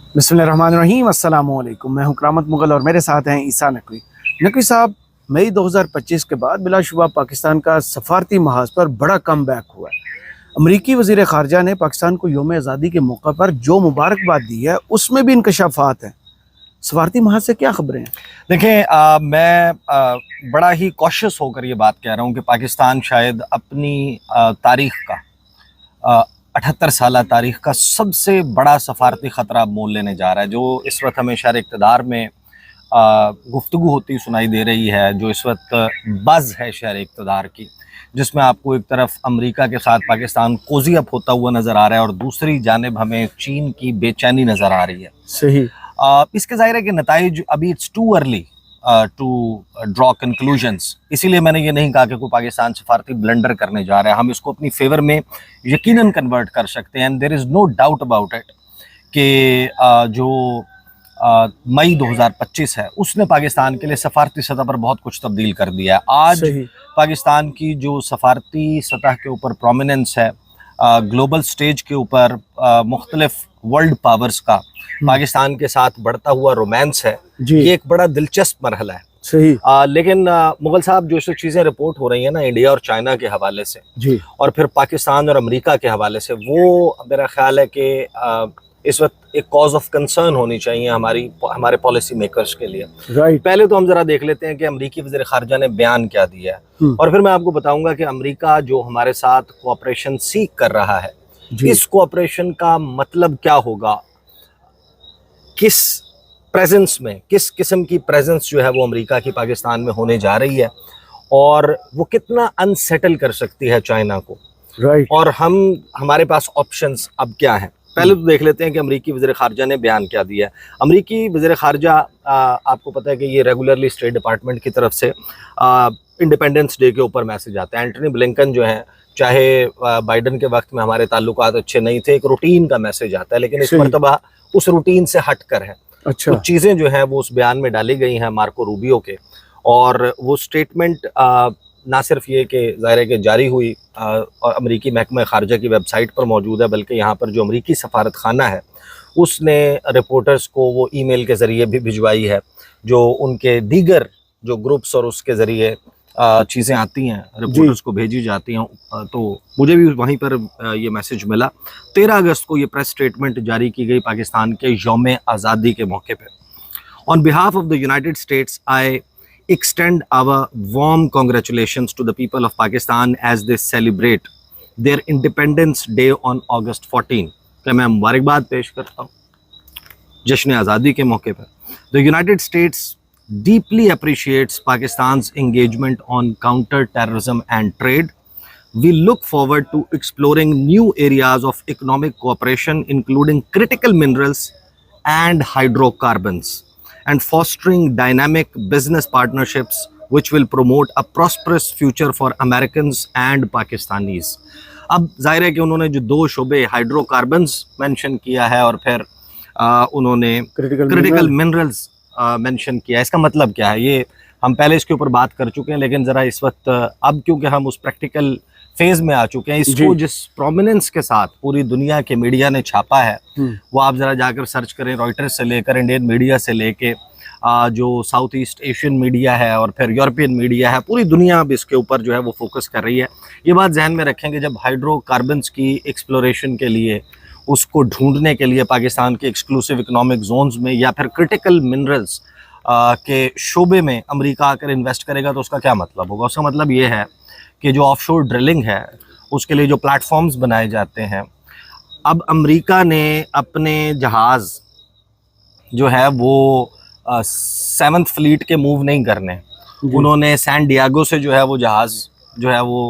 बिस्मिल्लाहिर्रहमानिर्रहीम, अस्सलाम वालेकुम। मैं हूं करामत मुगल और मेरे साथ हैं ईसा नकवी। नकवी साहब, मई 2025 के बाद बिलाशुबा पाकिस्तान का सफारती महाज पर बड़ा कम बैक हुआ है। अमरीकी वज़ीर ख़ारजा ने पाकिस्तान को यौम आज़ादी के मौका पर जो मुबारकबाद दी है उसमें भी इंकशाफात हैं। सफारती महाज से क्या खबरें हैं? देखें, मैं बड़ा ही कॉशियस होकर ये बात कह रहा हूँ कि पाकिस्तान शायद अपनी तारीख का 78 साल तारीख का सबसे बड़ा सफारती ख़तरा मोल लेने जा रहा है। जो इस वक्त हमें शहर इक़्तिदार में गुफ्तगू होती सुनाई दे रही है, जो इस वक्त बज़ है शहर इक़्तिदार की, जिसमें आपको एक तरफ अमेरिका के साथ पाकिस्तान कोज़ी अप होता हुआ नज़र आ रहा है और दूसरी जानिब हमें चीन की बेचैनी नज़र आ रही है। सही। इसके ज़ाहिर है कि नताइज अभी it's too early to draw conclusions. इसीलिए मैंने ये नहीं कहा कि कोई पाकिस्तान सफारती ब्लंडर करने जा रहा है। हम इसको अपनी फेवर में यकीनन कन्वर्ट कर सकते हैं, and there is no doubt about it कि जो मई 2025 है उसने पाकिस्तान के लिए सफारती सतह पर बहुत कुछ तब्दील कर दिया है। आज पाकिस्तान की जो सफारती सतह के ऊपर प्रोमिनेंस है, ग्लोबल स्टेज के ऊपर मुख्तलिफ वर्ल्ड पावर्स का पाकिस्तान के साथ बढ़ता हुआ रोमांस है, ये एक बड़ा दिलचस्प मरहला है। सही। लेकिन मुगल साहब, जो इस चीज़ें रिपोर्ट हो रही हैं ना इंडिया और चाइना के हवाले से जी, और फिर पाकिस्तान और अमेरिका के हवाले से, वो मेरा ख्याल है कि इस वक्त एक कॉज ऑफ कंसर्न होनी चाहिए हमारे पॉलिसी मेकर्स के लिए। राइट। पहले तो हम जरा देख लेते हैं कि अमेरिकी वज़ीर ख़ारजा ने बयान क्या दिया है, और फिर मैं आपको बताऊंगा कि अमेरिका जो हमारे साथ कोऑपरेशन सीख कर रहा है, इस कोऑपरेशन का मतलब क्या होगा, किस प्रेजेंस में, किस किस्म की प्रेजेंस जो है वो अमेरिका की पाकिस्तान में होने जा रही है, और वो कितना अनसेटल कर सकती है चाइना को। राइट। और हमारे पास ऑप्शंस अब क्या हैं। पहले तो देख लेते हैं कि अमेरिकी वज़ीर ख़ारजा ने बयान क्या दिया है। अमेरिकी वज़ीर ख़ारजा, आपको पता है कि ये रेगुलरली स्टेट डिपार्टमेंट की तरफ से इंडिपेंडेंस डे के ऊपर मैसेज आता है। एंटनी ब्लिंकन जो है, चाहे बाइडन के वक्त में हमारे ताल्लुकात अच्छे नहीं थे, एक रूटीन का मैसेज आता है, लेकिन इस मरतबा उस रूटीन से हट कर है। अच्छा। कुछ चीज़ें जो हैं वो उस बयान में डाली गई हैं मार्को रूबियो के, और वो स्टेटमेंट ना सिर्फ ये कि ज़ाहिर है कि जारी हुई और अमेरिकी महकमा ख़ारजा की वेबसाइट पर मौजूद है, बल्कि यहाँ पर जो अमेरिकी सफारत खाना है उसने रिपोर्टर्स को वो ईमेल के ज़रिए भी भिजवाई है, जो उनके दीगर जो ग्रुप्स और उसके ज़रिए चीज़ें आती हैं, रिपोर्टर्स को भेजी जाती हैं। तो मुझे भी वहीं पर ये मैसेज मिला। 13 अगस्त को ये प्रेस स्टेटमेंट जारी की गई पाकिस्तान के यौम आज़ादी के मौके पर। On behalf of the United states, I extend our warm congratulations to the people of Pakistan as they celebrate their Independence Day on August 14। क्या मैं मुबारकबाद पेश करता हूँ जश्न आज़ादी के मौके पर। The United States deeply appreciates Pakistan's engagement on counter-terrorism and trade. We look forward to exploring new areas of economic cooperation, including critical minerals and hydrocarbons, and fostering dynamic business partnerships which will promote a prosperous future for Americans and Pakistanis। अब जाहिर है कि उन्होंने जो दो शोबे hydrocarbons mention किया है और फिर उन्होंने क्रिटिकल मिनरल्स मेंशन किया है। इसका मतलब क्या है, ये हम पहले इसके ऊपर बात कर चुके हैं, लेकिन ज़रा इस वक्त अब क्योंकि हम उस प्रैक्टिकल फेज़ में आ चुके हैं, इसको जिस प्रोमिनेंस के साथ पूरी दुनिया के मीडिया ने छापा है, वो आप ज़रा जाकर सर्च करें। रॉयटर्स से लेकर इंडियन मीडिया से लेके जो साउथ ईस्ट एशियन मीडिया है और फिर यूरोपियन मीडिया है, पूरी दुनिया अब इसके ऊपर जो है वो फोकस कर रही है। ये बात जहन में रखेंगे, जब हाइड्रोकार्बन्स की एक्सप्लोरेशन के लिए, उसको ढूंढने के लिए पाकिस्तान के एक्सक्लूसिव इकनॉमिक जोन्स में या फिर क्रिटिकल मिनरल्स के शोबे में अमेरिका आकर इन्वेस्ट करेगा, तो उसका क्या मतलब होगा? उसका मतलब ये है कि जो ऑफशोर ड्रिलिंग है उसके लिए जो प्लेटफॉर्म्स बनाए जाते हैं, अब अमेरिका ने अपने जहाज़ जो है वो 7th फ्लीट के मूव नहीं करने, उन्होंने सैन डियागो से जो है वो जहाज़ जो है वो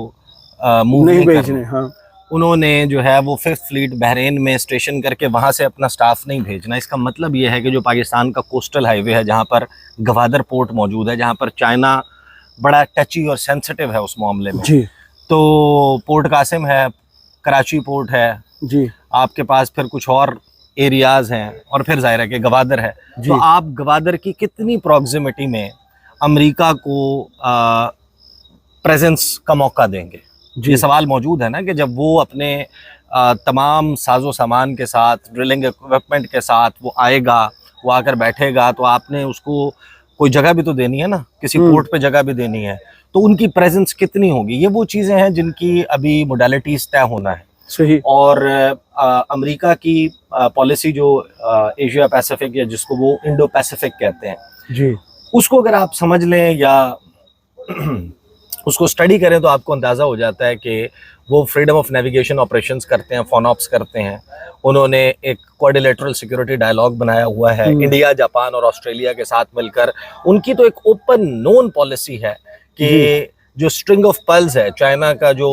मूव नहीं भेजने। हाँ। उन्होंने जो है वो 5th फ्लीट बहरीन में स्टेशन करके वहाँ से अपना स्टाफ नहीं भेजना। इसका मतलब ये है कि जो पाकिस्तान का कोस्टल हाईवे है, जहाँ पर गवादर पोर्ट मौजूद है, जहाँ पर चाइना बड़ा टची और सेंसिटिव है उस मामले में जी, तो पोर्ट कासिम है, कराची पोर्ट है जी, आपके पास फिर कुछ और एरियाज़ हैं, और फिर जाहिर है कि गवादर है। तो आप गवादर की कितनी प्रॉक्सिमिटी में अमेरिका को प्रेजेंस का मौका देंगे? ये सवाल मौजूद है ना, कि जब वो अपने तमाम साजो सामान के साथ, ड्रिलिंग इक्विपमेंट के साथ वो आएगा, वो आकर बैठेगा, तो आपने उसको कोई जगह भी तो देनी है ना, किसी पोर्ट पे जगह भी देनी है, तो उनकी प्रेजेंस कितनी होगी, ये वो चीज़ें हैं जिनकी अभी मोडालिटीज़ तय होना है। सही। और अमेरिका की पॉलिसी जो एशिया पैसिफिक या जिसको वो इंडो पैसिफिक कहते हैं जी, उसको अगर आप समझ लें या उसको स्टडी करें तो आपको अंदाज़ा हो जाता है कि वो फ्रीडम ऑफ नेविगेशन ऑपरेशंस करते हैं, फॉनऑप्स करते हैं। उन्होंने एक क्वाड्रिलेटरल सिक्योरिटी डायलॉग बनाया हुआ है इंडिया, जापान और ऑस्ट्रेलिया के साथ मिलकर। उनकी तो एक ओपन नोन पॉलिसी है कि जो स्ट्रिंग ऑफ पर्ल्स है, चाइना का जो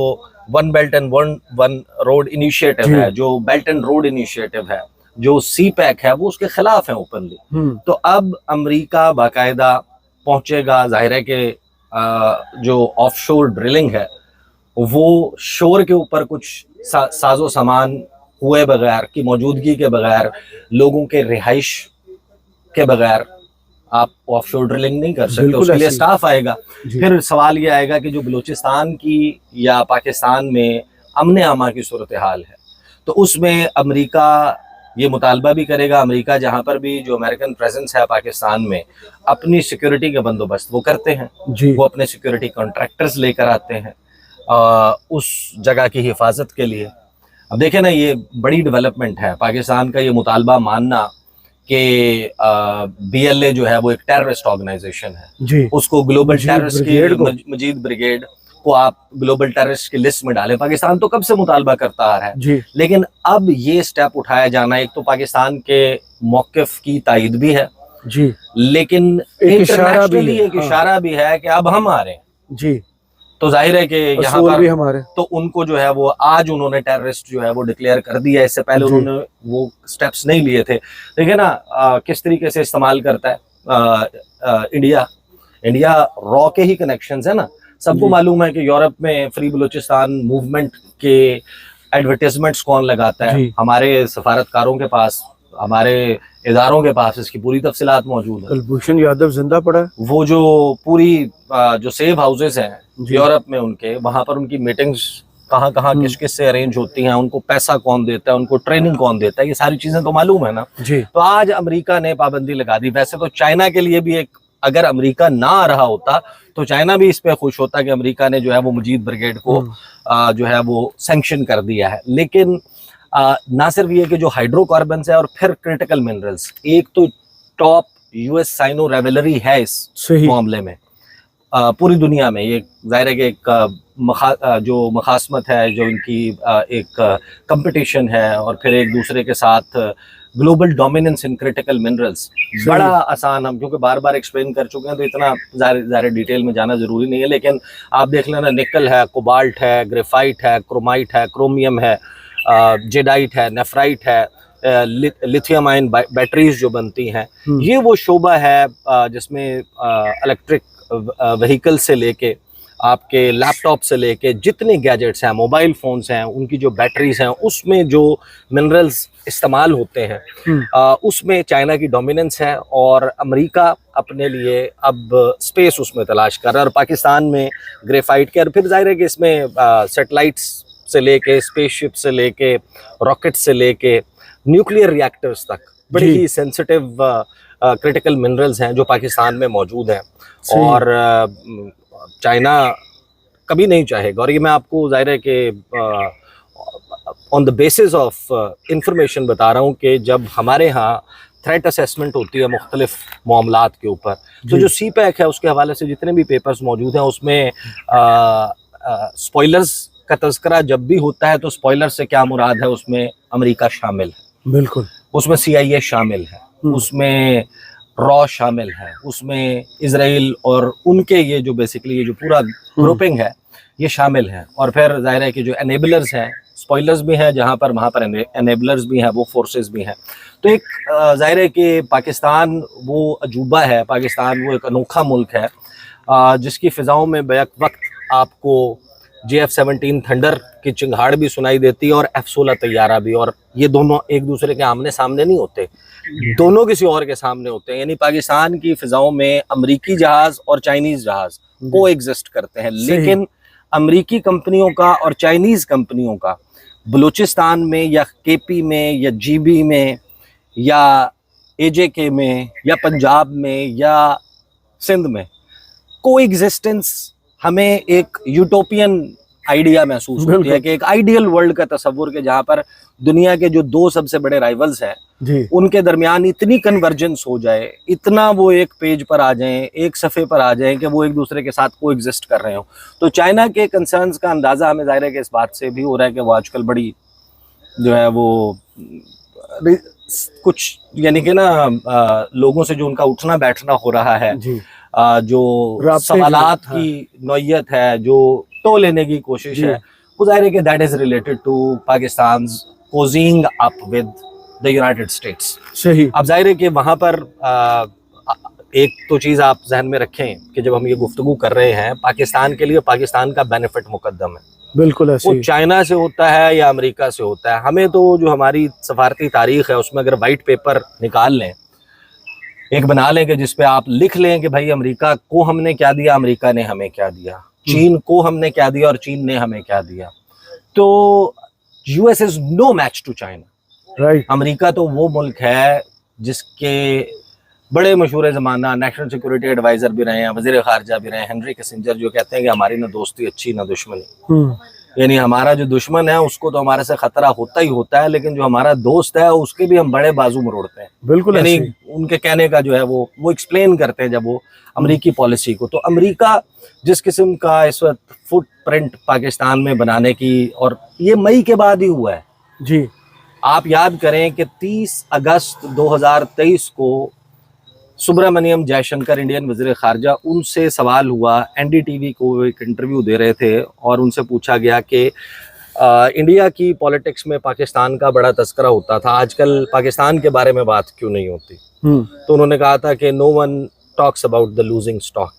one belt and one road initiative है, जो बेल्ट एंड रोड इनिशिएटिव है, जो सी पैक है, वो उसके खिलाफ है ओपनली। तो अब अमेरिका बाकायदा पहुंचेगा, जाहिर है कि जो ऑफशोर ड्रिलिंग है वो शोर के ऊपर कुछ साजो सामान हुए बगैर, की मौजूदगी के बगैर, लोगों के रिहाइश के बगैर आप ऑफशोर ड्रिलिंग नहीं कर सकते, उसके लिए स्टाफ आएगा। फिर सवाल ये आएगा कि जो बलूचिस्तान की या पाकिस्तान में अमन अमा की सूरत हाल है, तो उसमें अमेरिका ये मुतालबा भी करेगा, अमेरिका जहाँ पर भी जो अमेरिकन प्रेजेंस है पाकिस्तान में, अपनी सिक्योरिटी का बंदोबस्त वो करते हैं, वो अपने सिक्योरिटी कॉन्ट्रैक्टर्स लेकर आते हैं उस जगह की हिफाजत के लिए। अब देखें ना, ये बड़ी डेवलपमेंट है पाकिस्तान का ये मुतालबा मानना कि BLA जो है वो एक टेररिस्ट ऑर्गेनाइजेशन है, उसको ग्लोबल टेररिस्ट की मजीद ब्रिगेड को आप ग्लोबल टेररिस्ट की लिस्ट में डालें। पाकिस्तान तो कब से मुतालबा करता आ रहा है, लेकिन अब ये स्टेप उठाया जाना, एक तो पाकिस्तान के मौक़िफ़ की तायद भी है जी, लेकिन इंटरनेशनली एक इशारा भी है कि अब हम आ रहे हैं जी। तो जाहिर है कि यहाँ पर भी हमारे, तो उनको जो है वो आज उन्होंने टेररिस्ट जो है वो डिक्लेयर कर दिया, इससे पहले उन्होंने वो स्टेप्स नहीं लिए थे। देखिए ना किस तरीके से इस्तेमाल करता है इंडिया रॉ के ही कनेक्शंस है ना। सबको मालूम है कि यूरोप में फ्री बलूचिस्तान मूवमेंट के एडवर्टाइजमेंट्स कौन लगाता है, हमारे सफारतकारों के पास, हमारे इदारों के पास इसकी पूरी तफसीलात मौजूद है। कुलभूषण यादव जिंदा पड़ा है, वो जो पूरी जो सेव हाउसेस हैं यूरोप में उनके, वहां पर उनकी मीटिंग्स कहाँ कहाँ किस किस से अरेंज होती हैं, उनको पैसा कौन देता है, उनको ट्रेनिंग कौन देता है, ये सारी चीजें तो मालूम है ना जी। तो आज अमेरिका ने पाबंदी लगा दी। वैसे तो चाइना के लिए भी एक, अगर अमेरिका ना आ रहा होता तो चाइना भी इस पे खुश होता कि अमेरिका ने जो है वो मजीद ब्रिगेड को जो है वो सैंक्शन कर दिया है। लेकिन ना सिर्फ ये कि जो हाइड्रोकार्बन्स है और फिर क्रिटिकल मिनरल्स, एक तो टॉप US साइनो रेवेलरी है इस मामले में पूरी दुनिया में। ये जाहिर है कि एक जो मखासमत है, जो इनकी एक कंपटीशन है, और फिर एक दूसरे के साथ global dominance in critical minerals, बड़ा आसान, हम क्योंकि बार बार एक्सप्लेन कर चुके हैं तो इतना ज़्यादा डिटेल में जाना ज़रूरी नहीं है। लेकिन आप देख लेना, निकल है, कोबाल्ट है, ग्रेफाइट है, क्रोमाइट है, क्रोमियम है, जेडाइट है, नेफ्राइट है, लिथियम आयन बैटरीज जो बनती हैं, ये वो शोबा है जिसमें इलेक्ट्रिक व्हीकल से लेके आपके लैपटॉप से लेके जितने गैजेट्स हैं, मोबाइल फ़ोन्स हैं, उनकी जो बैटरीज हैं, उसमें जो मिनरल्स इस्तेमाल होते हैं उसमें चाइना की डोमिनेंस है। और अमेरिका अपने लिए अब स्पेस उसमें तलाश कर रहा है, और पाकिस्तान में ग्रेफाइट के, और फिर जाहिर है कि इसमें सैटेलाइट्स से लेके, स्पेसशिप से लेके, रॉकेट से लेके, न्यूक्लियर रिएक्टर्स तक बड़ी ही सेंसिटिव क्रिटिकल मिनरल्स हैं जो पाकिस्तान में मौजूद हैं, और चाइना कभी नहीं चाहेगा। और ये मैं आपको जाहिर है कि on the basis of information बता रहा हूँ कि जब हमारे यहाँ थ्रेट असेसमेंट होती है मुख्तलिफ मामलात के ऊपर, तो जो सी पैक है उसके हवाले से जितने भी पेपर्स मौजूद हैं उसमें स्पॉयलर्स का तज़किरा जब भी होता है तो स्पॉयलर से क्या मुराद है, उसमें अमेरिका शामिल है, बिल्कुल, उसमें CIA शामिल है, उसमें रॉ शामिल है, उसमें इजराइल और उनके ये जो बेसिकली ये जो पूरा ग्रुपिंग है ये शामिल है। और फिर जाहिर है कि जो एनेबलर्स हैं, स्पॉयलर्स भी हैं जहाँ पर, वहाँ पर एनेबलर्स भी हैं, वो फोर्सेस भी हैं। तो एक जाहिर है कि पाकिस्तान वो अजूबा है, पाकिस्तान वो एक अनोखा मुल्क है जिसकी फ़िज़ाओं में बैक वक्त आपको JF-17 थंडर की चिंगाड़ भी सुनाई देती है और F-16 तैयारा भी, और ये दोनों एक दूसरे के आमने सामने नहीं होते, दोनों किसी और के सामने होते हैं। यानी पाकिस्तान की फ़िज़ाओं में अमरीकी जहाज़ और चाइनीज़ जहाज़ को एग्जिस्ट करते हैं, लेकिन अमरीकी कंपनियों का और चाइनीज़ कंपनियों का بلوچستان میں یا کے پی میں یا جی بی میں یا اے جے کے میں یا پنجاب میں یا سندھ میں کو ایگزسٹنس ہمیں ایک یوٹوپین آئیڈیا محسوس ہوتی ہے کہ ایک آئیڈیل ورلڈ کا تصور کہ جہاں پر دنیا کے جو دو سب سے بڑے رائیولز ہیں ان کے درمیان اتنی کنورجنس ہو جائے, اتنا وہ ایک پیج پر آ جائیں, ایک صفحے پر آ جائیں کہ وہ ایک دوسرے کے ساتھ کو ایگزسٹ کر رہے ہوں. تو چائنا کے کنسرنز کا اندازہ ہمیں ظاہر ہے کہ اس بات سے بھی ہو رہا ہے کہ وہ آج کل بڑی جو ہے وہ کچھ یعنی کہ نا لوگوں سے جو ان کا اٹھنا بیٹھنا ہو رہا ہے, جو سوالات کی نوعیت ہے, جو تو لینے کی کوشش ہے, وہ ظاہر ہے کہ that is related to Pakistan's cozying up with the United States. صحیح. اب ظاہر ہے کہ وہاں پر ایک تو چیز آپ ذہن میں رکھیں کہ جب ہم یہ گفتگو کر رہے ہیں پاکستان کے لیے پاکستان کا بینیفٹ مقدم ہے, بالکل ایسے وہ چائنا سے ہوتا ہے یا امریکہ سے ہوتا ہے. ہمیں تو جو ہماری سفارتی تاریخ ہے اس میں اگر وائٹ پیپر نکال لیں, ایک بنا لیں کہ جس پہ آپ لکھ لیں کہ بھائی امریکہ کو ہم نے کیا دیا, امریکہ نے ہمیں کیا دیا, چین کو ہم نے کیا دیا اور چین نے ہمیں کیا دیا, تو U S is no match to China. Right. امریکہ تو وہ ملک ہے جس کے بڑے مشہور زمانہ نیشنل سیکورٹی ایڈوائزر بھی رہے ہیں, وزیر خارجہ بھی رہے ہیں, ہنری کسنجر, جو کہتے ہیں کہ ہماری نہ دوستی اچھی نہ دشمنی. یعنی ہمارا جو دشمن ہے اس کو تو ہمارے سے خطرہ ہوتا ہی ہوتا ہے, لیکن جو ہمارا دوست ہے اس کے بھی ہم بڑے بازو مروڑتے ہیں. بالکل. یعنی ان کے کہنے کا جو ہے وہ ایکسپلین کرتے ہیں جب وہ امریکی پالیسی کو. تو امریکہ جس قسم کا اس وقت فٹ پرنٹ پاکستان میں بنانے کی, اور یہ مئی کے بعد ہی ہوا ہے. جی. آپ یاد کریں کہ 30 اگست 2023 کو سبرامنیم جے شنکر انڈین وزیر خارجہ, ان سے سوال ہوا, این ڈی ٹی وی کو ایک انٹرویو دے رہے تھے اور ان سے پوچھا گیا کہ انڈیا کی پالیٹکس میں پاکستان کا بڑا تذکرہ ہوتا تھا, آج کل پاکستان کے بارے میں بات کیوں نہیں ہوتی. تو انہوں نے کہا تھا کہ no one talks about the losing stock.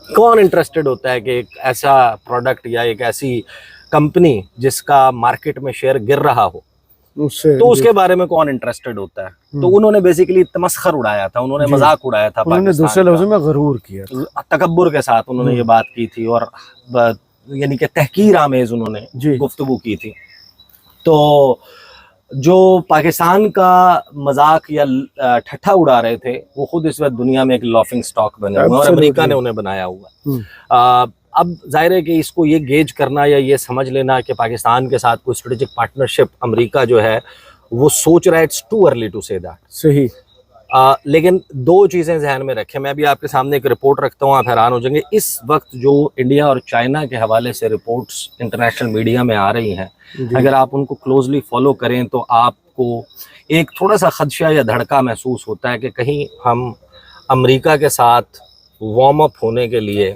کون انٹرسٹڈ ہوتا ہے کہ ایک ایسا پروڈکٹ یا ایک ایسی کمپنی جس کا مارکیٹ میں شیئر گر رہا ہو, تو اس کے بارے میں کون انٹرسٹڈ ہوتا ہے. تو انہوں نے بیسیکلی تمسخر اڑایا تھا, انہوں نے مذاق اڑایا تھا, انہوں نے دوسرے لفظوں میں غرور کیا, تکبر کے ساتھ انہوں نے یہ بات کی تھی, اور یعنی کہ تحقیر آمیز انہوں نے گفتگو کی تھی. تو جو پاکستان کا مذاق یا ٹھٹھا اڑا رہے تھے وہ خود اس وقت دنیا میں ایک لافنگ سٹاک بنے ہوئے, اور امریکہ نے انہیں بنایا ہوا. اب ظاہر ہے کہ اس کو یہ گیج کرنا یا یہ سمجھ لینا کہ پاکستان کے ساتھ کوئی اسٹریٹجک پارٹنرشپ امریکہ جو ہے وہ سوچ رہا ہے, اٹس ٹو ارلی ٹو سے دیٹ. صحیح. لیکن دو چیزیں ذہن میں رکھیں, میں بھی آپ کے سامنے ایک رپورٹ رکھتا ہوں, آپ حیران ہو جائیں گے. اس وقت جو انڈیا اور چائنا کے حوالے سے رپورٹس انٹرنیشنل میڈیا میں آ رہی ہیں, اگر آپ ان کو کلوزلی فالو کریں تو آپ کو ایک تھوڑا سا خدشہ یا دھڑکا محسوس ہوتا ہے کہ کہیں ہم امریکہ کے ساتھ وارم اپ ہونے کے لیے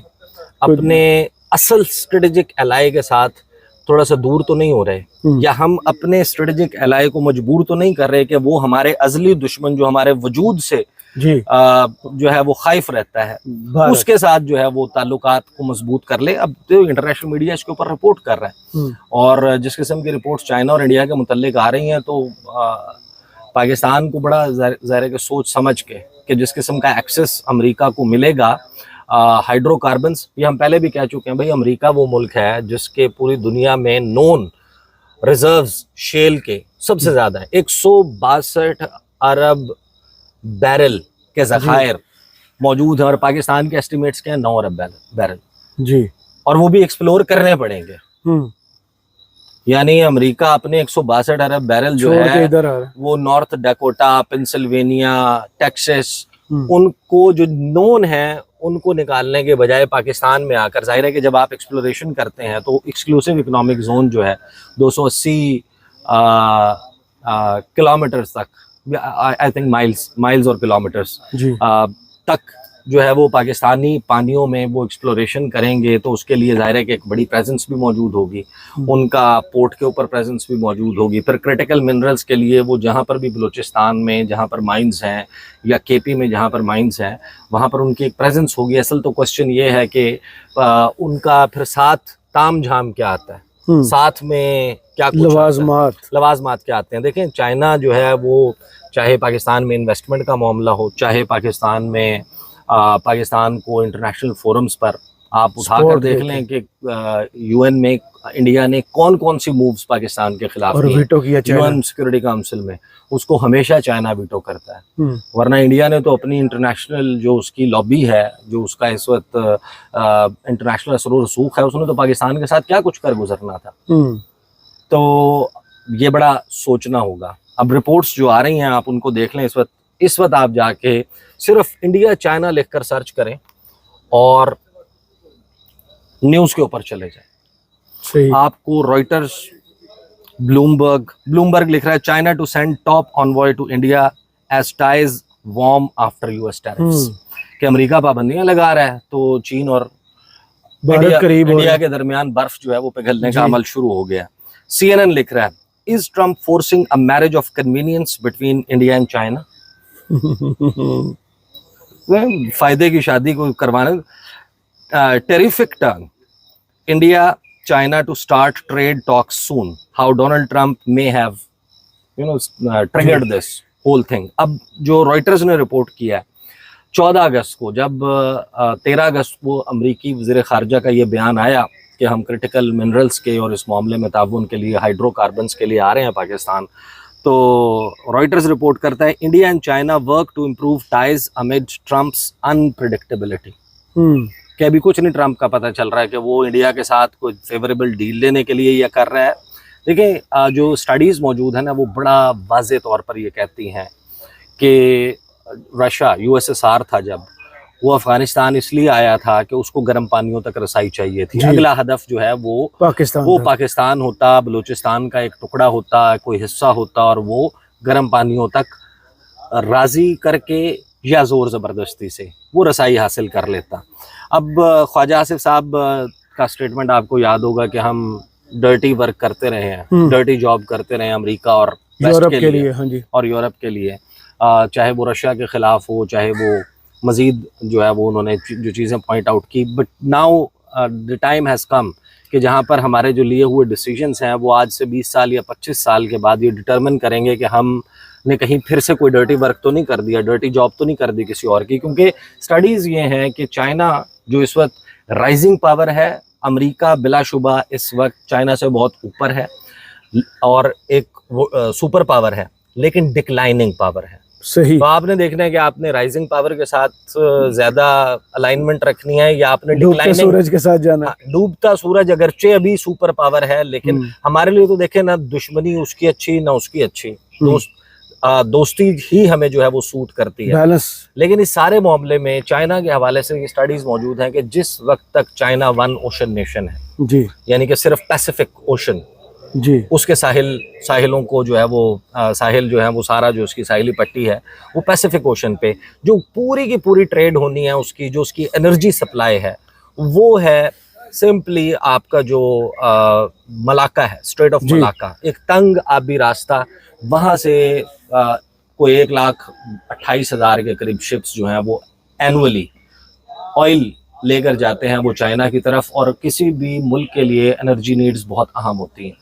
اپنے اصل اسٹریٹجک الائی کے ساتھ تھوڑا سا دور تو نہیں ہو رہے, یا ہم اپنے اسٹریٹجک الائی کو مجبور تو نہیں کر رہے کہ وہ ہمارے ازلی دشمن جو ہمارے وجود سے جو ہے وہ خائف رہتا ہے, اس کے ساتھ جو ہے وہ تعلقات کو مضبوط کر لے. اب تو انٹرنیشنل میڈیا اس کے اوپر رپورٹ کر رہا ہے, اور جس قسم کی رپورٹس چائنا اور انڈیا کے متعلق آ رہی ہیں تو پاکستان کو بڑا ظاہر ہے کہ سوچ سمجھ کے کہ جس قسم کا ایکسس امریکہ کو ملے گا ہائیڈرو کاربنز, یہ ہم پہلے بھی کہہ چکے ہیں بھائی, امریکہ وہ ملک ہے جس کے پوری دنیا میں نون ریزروز شیل کے سب سے زیادہ ہیں, 162 ارب بیرل کے ذخائر موجود ہیں, اور پاکستان کے ایسٹیمیٹس کے ہیں 9 ارب بیرل. جی. اور وہ بھی ایکسپلور کرنے پڑیں گے. یعنی امریکہ اپنے 162 ارب بیرل جو ہے وہ نارتھ ڈیکوٹا, پنسلوینیا, ٹیکسس, ان کو جو نون ہیں ان کو نکالنے کے بجائے پاکستان میں آ کر, ظاہر ہے کہ جب آپ ایکسپلوریشن کرتے ہیں تو ایکسکلوسیو اکنامک زون جو ہے 280 کلومیٹرز تک, آئی تھنک مائلز اور کلومیٹرز تک جو ہے وہ پاکستانی پانیوں میں وہ ایکسپلوریشن کریں گے, تو اس کے لیے ظاہر ہے کہ ایک بڑی پریزنس بھی موجود ہوگی, ان کا پورٹ کے اوپر پریزنس بھی موجود ہوگی. پھر کرٹیکل منرلز کے لیے وہ جہاں پر بھی بلوچستان میں جہاں پر مائنز ہیں یا کے پی میں جہاں پر مائنز ہیں وہاں پر ان کی ایک پریزنس ہوگی. اصل تو کوشچن یہ ہے کہ ان کا پھر ساتھ تام جھام کیا آتا ہے, ساتھ میں کیا لوازمات کیا آتے ہیں. دیکھیں چائنا جو ہے وہ چاہے پاکستان میں انویسٹمنٹ کا معاملہ ہو, چاہے پاکستان میں پاکستان کو انٹرنیشنل فورمز پر آپ اٹھا کر دیکھ لیں کہ UN میں انڈیا نے کون کون سی مووز پاکستان کے خلاف اور ویٹو کیا UN سیکورٹی کاؤنسل میں، اس کو ہمیشہ چائنا ویٹو کرتا ہے، ورنہ انڈیا نے تو اپنی انٹرنیشنل جو اس کی لابی ہے، جو اس کا اس وقت انٹرنیشنل اثر و رسوخ ہے، اس نے تو پاکستان کے ساتھ کیا کچھ کر گزرنا تھا. تو یہ بڑا سوچنا ہوگا. اب رپورٹس جو آ رہی ہیں آپ ان کو دیکھ لیں. اس وقت آپ جا کے صرف انڈیا چائنا لکھ کر سرچ کریں اور نیوز کے اوپر چلے جائیں. آپ کو رائٹرز، بلومبرگ لکھ رہا ہے China to send top envoy to India as ties warm after US tariffs, کہ امریکہ پابندیاں لگا رہا ہے تو چین اور انڈیا کے درمیان برف جو ہے وہ پگھلنے کا عمل شروع ہو گیا. CNN لکھ رہا ہے Is Trump forcing a marriage of convenience between India and China? فائدے کی شادی کو کروانا. Terrific turn. India, China to start trade talks soon. How Donald Trump may have, triggered this whole thing. اب جو رائٹرز نے رپورٹ کیا ہے 14 اگست کو، جب 13 اگست کو امریکی وزیر خارجہ کا یہ بیان آیا کہ ہم کرٹیکل منرلز کے اور اس معاملے میں تعاون کے لیے، ہائیڈرو کاربنز کے لیے آ رہے ہیں پاکستان، تو رائٹرز رپورٹ کرتا ہے India and China work to improve ties amid Trump's unpredictability, کہ ابھی کچھ نہیں ٹرمپ کا پتہ چل رہا ہے کہ وہ انڈیا کے ساتھ کوئی فیوریبل ڈیل لینے کے لیے یہ کر رہا ہے. دیکھیں جو اسٹڈیز موجود ہیں نا وہ بڑا واضح طور پر یہ کہتی ہیں کہ رشیا USSR تھا جب، وہ افغانستان اس لیے آیا تھا کہ اس کو گرم پانیوں تک رسائی چاہیے تھی. اگلا ہدف جو ہے وہ پاکستان ہوتا، بلوچستان کا ایک ٹکڑا ہوتا، کوئی حصہ ہوتا، اور وہ گرم پانیوں تک راضی کر کے یا زور زبردستی سے وہ رسائی حاصل کر لیتا. اب خواجہ آصف صاحب کا اسٹیٹمنٹ آپ کو یاد ہوگا کہ ہم ڈرٹی ورک کرتے رہے ہیں، ڈرٹی جاب کرتے رہے ہیں امریکہ اور ویسٹ کے لیے اور یورپ کے لیے، چاہے وہ رشیا کے خلاف ہو، چاہے وہ مزید جو ہے وہ انہوں نے جو چیزیں پوائنٹ آؤٹ کی. But now the time has come کہ جہاں پر ہمارے جو لیے ہوئے ڈیسیجنس ہیں وہ آج سے 20 سال یا 25 سال کے بعد یہ ڈٹرمن کریں گے کہ ہم نے کہیں پھر سے کوئی ڈرٹی ورک تو نہیں کر دیا، ڈرٹی جاب تو نہیں کر دی کسی اور کی. کیونکہ سٹڈیز یہ ہیں کہ چائنا جو اس وقت رائزنگ پاور ہے، امریکہ بلا شبہ اس وقت چائنا سے بہت اوپر ہے اور ایک سپر پاور ہے، لیکن ڈکلائننگ پاور ہے. صحیح. تو آپ نے دیکھنا ہے کہ آپ نے رائزنگ پاور کے ساتھ زیادہ الائنمنٹ رکھنی ہے یا آپ نے ڈکلائننگ سورج کے ساتھ جانا. ڈوبتا سورج اگرچہ ابھی سپر پاور ہے، لیکن ہمارے لیے تو دیکھیں نا، دشمنی اس کی اچھی نہ اس کی اچھی، دوستی ہی ہمیں جو ہے وہ سوٹ کرتی ہے. لیکن اس سارے معاملے میں چائنا کے حوالے سے یہ اسٹڈیز موجود ہیں کہ جس وقت تک چائنا ون اوشن نیشن ہے جی، یعنی کہ صرف پیسیفک اوشن جی، اس کے ساحلوں کو جو ہے وہ ساحل جو ہے وہ سارا جو اس کی ساحلی پٹی ہے وہ پیسیفک اوشن پہ جو پوری کی پوری ٹریڈ ہونی ہے، اس کی جو اس کی انرجی سپلائی ہے وہ ہے سمپلی آپ کا جو ملاکا ہے، اسٹریٹ آف ملاکا، ایک تنگ آبی راستہ. وہاں سے کوئی 1,28,000 کے قریب شپس جو ہیں وہ اینولی آئل لے کر جاتے ہیں وہ چائنا کی طرف. اور کسی بھی ملک کے لیے انرجی نیڈز بہت اہم ہوتی ہیں.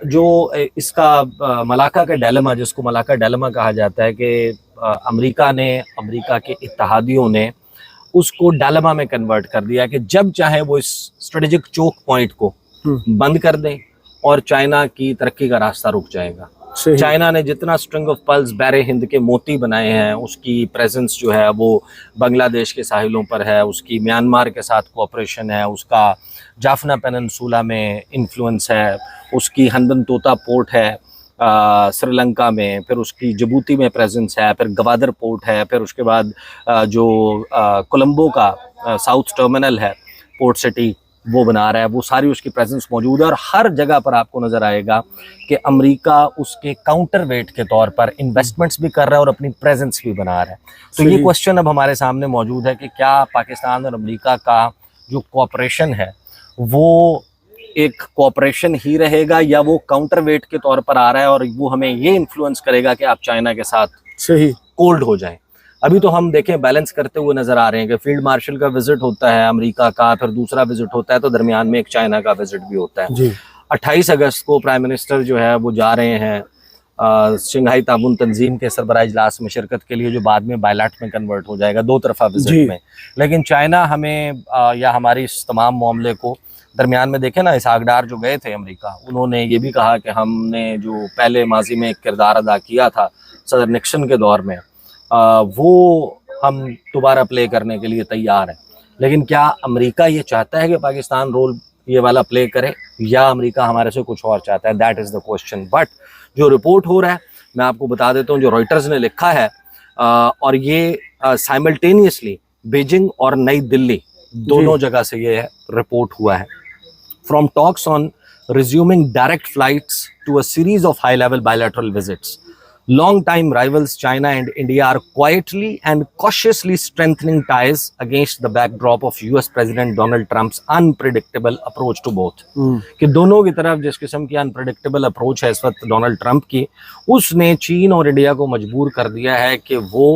جو اس کا ملاکا کا ڈیلما، جس کو ملاکا ڈیلما کہا جاتا ہے، کہ امریکہ کے اتحادیوں نے اس کو ڈیلما میں کنورٹ کر دیا کہ جب چاہے وہ اس اسٹریٹجک چوک پوائنٹ کو بند کر دیں اور چائنا کی ترقی کا راستہ رک جائے گا. چائنا نے جتنا اسٹرنگ آف پلز بحر ہند کے موتی بنائے ہیں، اس کی پریزنس جو ہے وہ بنگلہ دیش کے ساحلوں پر ہے، اس کی میانمار کے ساتھ کوآپریشن ہے، اس کا جافنا پیننسولا میں انفلوئنس ہے، اس کی ہنبن توتا پورٹ ہے سری لنکا میں، پھر اس کی جبوتی میں پریزنس ہے، پھر گوادر پورٹ ہے، پھر اس کے بعد جو کولمبو کا ساؤتھ ٹرمینل ہے پورٹ سٹی وہ بنا رہا ہے، وہ ساری اس کی پریزنس موجود ہے. اور ہر جگہ پر آپ کو نظر آئے گا کہ امریکہ اس کے کاؤنٹر ویٹ کے طور پر انویسٹمنٹس بھی کر رہا ہے اور اپنی پریزنس بھی بنا رہا ہے. تو یہ کوشچن اب ہمارے سامنے موجود ہے کہ کیا پاکستان اور امریکہ کا جو کوآپریشن ہے وہ ایک کوآپریشن ہی رہے گا یا وہ کاؤنٹر ویٹ کے طور پر آ رہا ہے اور وہ ہمیں یہ انفلوئنس کرے گا کہ آپ چائنا کے ساتھ صحیح کولڈ ہو جائیں. ابھی تو ہم دیکھیں بیلنس کرتے ہوئے نظر آ رہے ہیں کہ فیلڈ مارشل کا وزٹ ہوتا ہے امریکہ کا، پھر دوسرا وزٹ ہوتا ہے، تو درمیان میں ایک چائنا کا وزٹ بھی ہوتا ہے. 28 اگست کو پرائم منسٹر جو ہے وہ جا رہے ہیں शंघाई ताउन तंजीम के सरबराह इजलास में शिरकत के लिए, जो बाद में बायलाट में कन्वर्ट हो जाएगा, 2 तरफा जी। विजिट में। लेकिन चाइना हमें या हमारी इस तमाम मामले को दरमियान में देखें ना, इसहाक डार जो गए थे अमेरिका, उन्होंने ये भी कहा कि हमने जो पहले माजी में एक किरदार अदा किया था सदर निक्सन के दौर में, वो हम दोबारा प्ले करने के लिए तैयार हैं। लेकिन क्या अमेरिका ये चाहता है कि पाकिस्तान रोल ये वाला प्ले करे, या अमेरिका हमारे से कुछ और चाहता है? That is the question. But जो रिपोर्ट हो रहा है, मैं आपको बता देता हूँ, जो रॉयटर्स ने लिखा है, और ये साइमल्टेनियसली बीजिंग और नई दिल्ली दोनों जगह से ये रिपोर्ट हुआ है। From talks on resuming direct flights to a series of high-level bilateral visits, long-time rivals China and India are quietly and cautiously strengthening ties against the backdrop of US President Donald Trump's unpredictable approach to both. कि दोनों की तरफ जिस किस्म की unpredictable approach है इस वक्त डोनाल्ड ट्रंप की, उसने चीन और इंडिया को मजबूर कर दिया है कि वो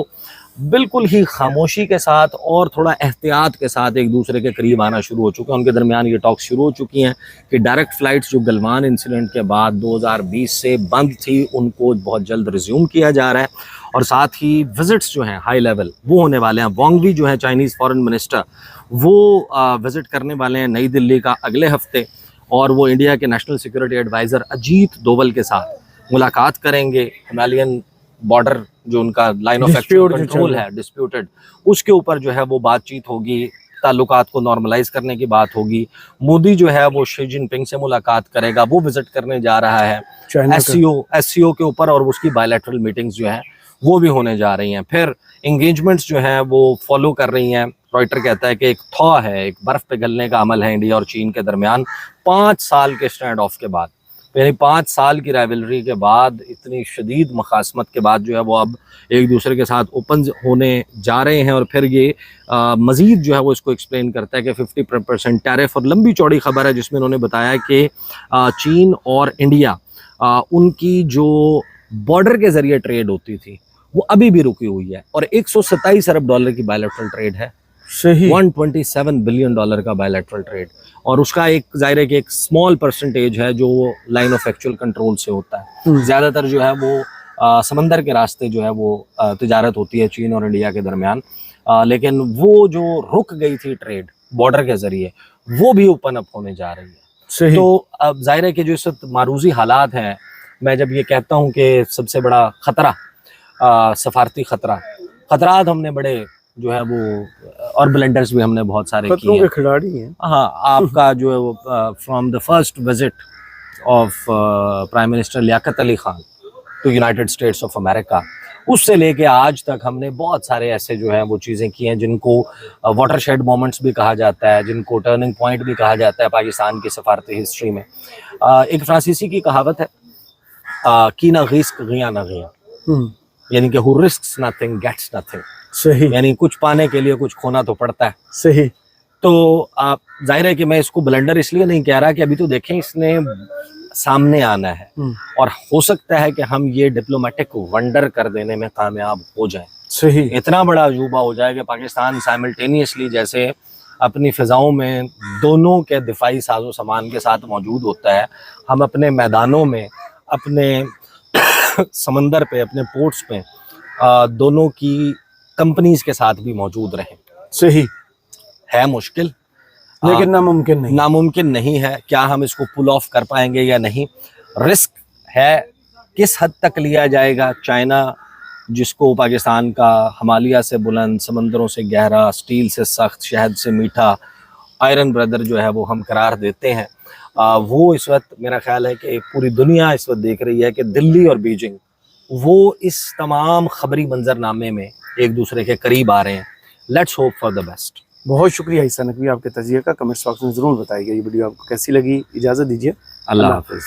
बिल्कुल ही खामोशी के साथ और थोड़ा एहतियात के साथ एक दूसरे के करीब आना शुरू हो चुके हैं। उनके दरमियान ये टॉक्स शुरू हो चुकी हैं कि डायरेक्ट फ़्लाइट्स जो गलवान इंसिडेंट के बाद 2020 से बंद थी, उनको बहुत जल्द रिज्यूम किया जा रहा है। और साथ ही विज़िट्स जो हैं हाई लेवल वो होने वाले हैं। वांग वी जो है चाइनीज़ फॉरेन मिनिस्टर, वो विज़िट करने वाले हैं नई दिल्ली का अगले हफ्ते, और वो इंडिया के national security adviser Ajit Doval के साथ मुलाकात करेंगे। हिमालयन बॉर्डर जो उनका लाइन ऑफ एक्चुअल कंट्रोल है डिस्प्यूटेड, उसके ऊपर जो है वो बातचीत होगी, ताल्लुकात को नॉर्मलाइज करने की बात होगी। मोदी जो है वो शी जिनपिंग से मुलाकात करेगा, वो विजिट करने जा रहा है एससीओ के ऊपर, और उसकी बायलैटरल मीटिंग्स जो है वो भी होने जा रही हैं। फिर इंगेजमेंट्स जो हैं वो फॉलो कर रही हैं। रॉयटर कहता है कि एक थॉ है, एक बर्फ पिघलने का अमल है इंडिया और चीन के दरमियान 5 साल के स्टैंड ऑफ के बाद, यानी 5 साल की राइवलरी के बाद, इतनी शदीद मखासमत के बाद जो है वो अब एक दूसरे के साथ ओपन होने जा रहे हैं। और फिर ये मज़ीद जो है वो इसको एक्सप्लेन करता है कि 50% टैरिफ, और लंबी चौड़ी खबर है जिसमें उन्होंने बताया कि चीन और इंडिया उनकी जो बॉर्डर के ज़रिए ट्रेड होती थी वो अभी भी रुकी हुई है, और 127 अरब डॉलर की बायलैटरल ट्रेड है। सही 127 बिलियन डॉलर का बायलैटरल ट्रेड, और उसका एक ज़ाहिर है कि एक स्मॉल परसेंटेज है जो लाइन ऑफ एक्चुअल कंट्रोल से होता है। ज़्यादातर जो है वो समंदर के रास्ते जो है वो तिजारत होती है चीन और इंडिया के दरमियान। लेकिन वो जो रुक गई थी ट्रेड बॉर्डर के ज़रिए, वो भी ओपन अप होने जा रही है। सही। तो अब ज़ाहिर है कि जो इस वक्त मारूजी हालात हैं, मैं जब ये कहता हूँ कि सबसे बड़ा ख़तरा सफारती खतरात हमने बड़े जो है वो, और ब्लेंडर्स भी हमने बहुत सारे किए हैं। खिलाड़ी हैं। हाँ, आपका जो है वो from the first visit of prime minister Liaquat Ali Khan to United States of America, उससे लेके आज तक हमने बहुत सारे ऐसे जो है वो चीज़ें की हैं जिनको वाटरशेड मोमेंट्स भी कहा जाता है, जिनको टर्निंग पॉइंट भी कहा जाता है पाकिस्तान की सफारती हिस्ट्री में। एक फ्रांसीसी की कहावत है कि ना रिस्क गया ना गया, यानी कि who risks nothing gets nothing. सही। यानी कुछ पाने के लिए कुछ खोना तो पड़ता है। सही। तो जाहिर है कि मैं इसको ब्लंडर इसलिए नहीं कह रहा कि अभी तो देखें इसने सामने आना है, और हो सकता है कि हम ये डिप्लोमेटिक वंडर कर देने में कामयाब हो जाएं। सही। इतना बड़ा अजूबा हो जाए कि पाकिस्तान साइमल्टेनियसली जैसे अपनी फ़िज़ाओं में दोनों के दिफाई साजो सामान के साथ मौजूद होता है, हम अपने मैदानों में, अपने समंदर पे, अपने पोर्ट्स पे दोनों की कंपनीज के साथ भी मौजूद रहें। सही है मुश्किल, लेकिन नामुमकिन नहीं। नामुमकिन नहीं है। क्या हम इसको पुल ऑफ कर पाएंगे या नहीं? रिस्क है, किस हद तक लिया जाएगा? चाइना जिसको पाकिस्तान का हिमालय से बुलंद, समंदरों से गहरा, स्टील से सख्त, शहद से मीठा आयरन ब्रदर जो है वो हम करार देते हैं, वो इस वक्त मेरा ख्याल है कि पूरी दुनिया इस वक्त देख रही है कि दिल्ली और बीजिंग वो इस तमाम खबरी मंजरनामे में एक दूसरे के करीब आ रहे हैं। Let's hope for the best. बहुत शुक्रिया ईसा नकवी आपके तजिए का। कमेंट्स बॉक्स में ज़रूर बताइएगा ये वीडियो आपको कैसी लगी। इजाज़त दीजिए, अल्लाह हाफ़िज़।